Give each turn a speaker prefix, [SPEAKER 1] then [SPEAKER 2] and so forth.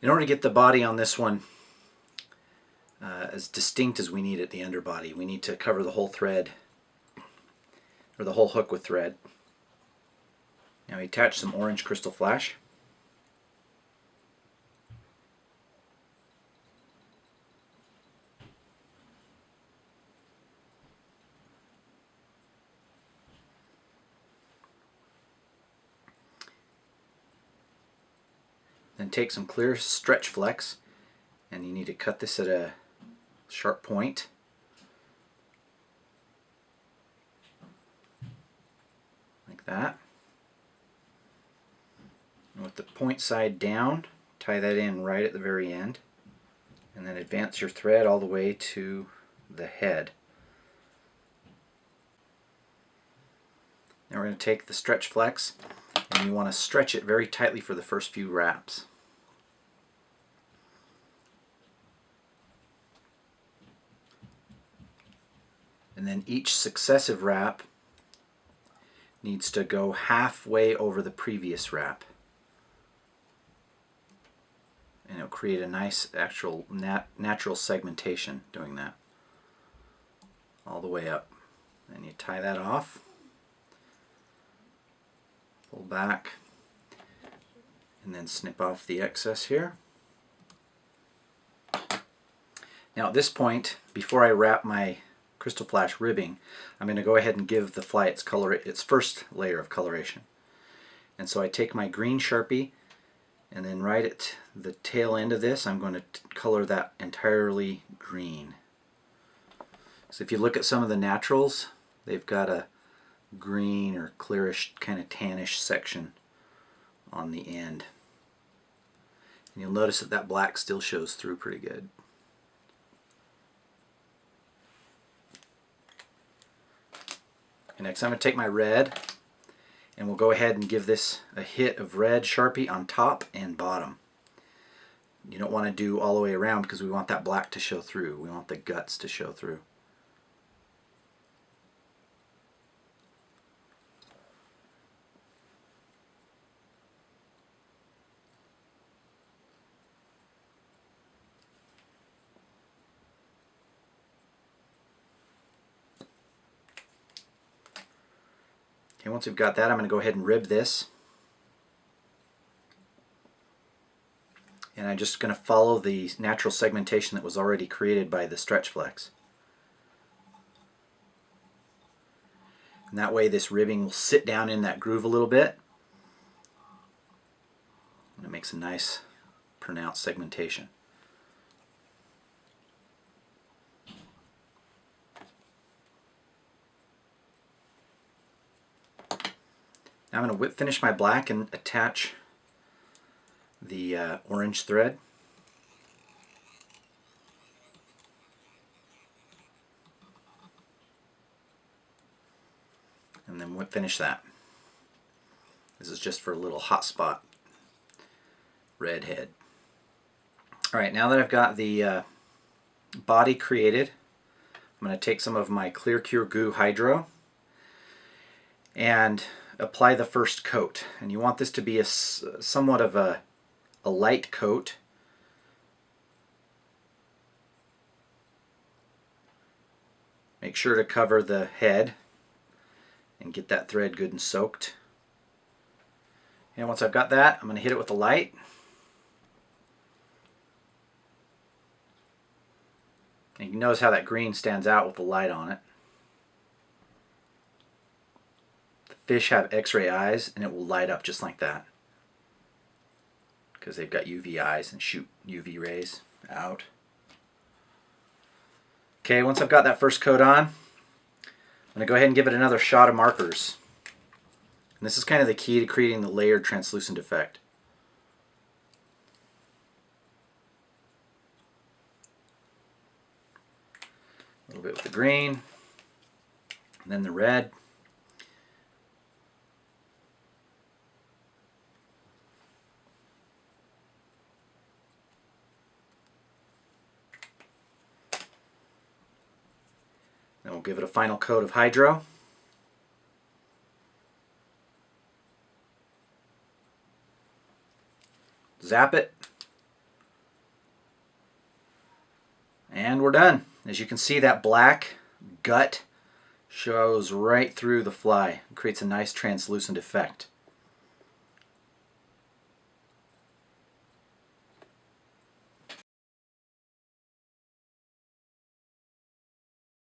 [SPEAKER 1] In order to get the body on this one as distinct as we need it, the underbody, we need to cover the whole thread, or the whole hook with thread. Now we attach some orange crystal flash. Then take some clear stretch flex, and you need to cut this at a sharp point. Like that. And with the point side down, tie that in right at the very end, and then advance your thread all the way to the head. Now we're going to take the stretch flex, and you want to stretch it very tightly for the first few wraps. And then each successive wrap needs to go halfway over the previous wrap. And it'll create a nice actual natural segmentation doing that. All the way up. And you tie that off. Pull back. And then snip off the excess here. Now at this point, before I wrap my crystal flash ribbing, I'm going to go ahead and give the fly its first layer of coloration. And so I take my green Sharpie, and then right at the tail end of this, I'm going to color that entirely green. So if you look at some of the naturals, they've got a green or clearish, kind of tannish section on the end. And you'll notice that that black still shows through pretty good. And next I'm going to take my red, and we'll go ahead and give this a hit of red Sharpie on top and bottom. You don't want to do all the way around because we want that black to show through. We want the guts to show through. Okay, once we've got that, I'm going to go ahead and rib this. And I'm just going to follow the natural segmentation that was already created by the stretch flex. And that way this ribbing will sit down in that groove a little bit. And it makes a nice pronounced segmentation. Now I'm going to finish my black and attach the orange thread. And then finish that. This is just for a little hot spot red head. Alright, now that I've got the body created, I'm going to take some of my Clear Cure Goo Hydro and apply the first coat. And you want this to be somewhat of a light coat. Make sure to cover the head and get that thread good and soaked. And once I've got that, I'm going to hit it with the light. And you can notice how that green stands out with the light on it. The fish have X-ray eyes, and it will light up just like that, because they've got UV eyes and shoot UV rays out. Okay, once I've got that first coat on, I'm going to go ahead and give it another shot of markers. And this is kind of the key to creating the layered translucent effect. A little bit with the green, and then the red. Then we'll give it a final coat of hydro. Zap it, And we're done. As you can see, that black gut shows right through the fly. It creates a nice translucent effect.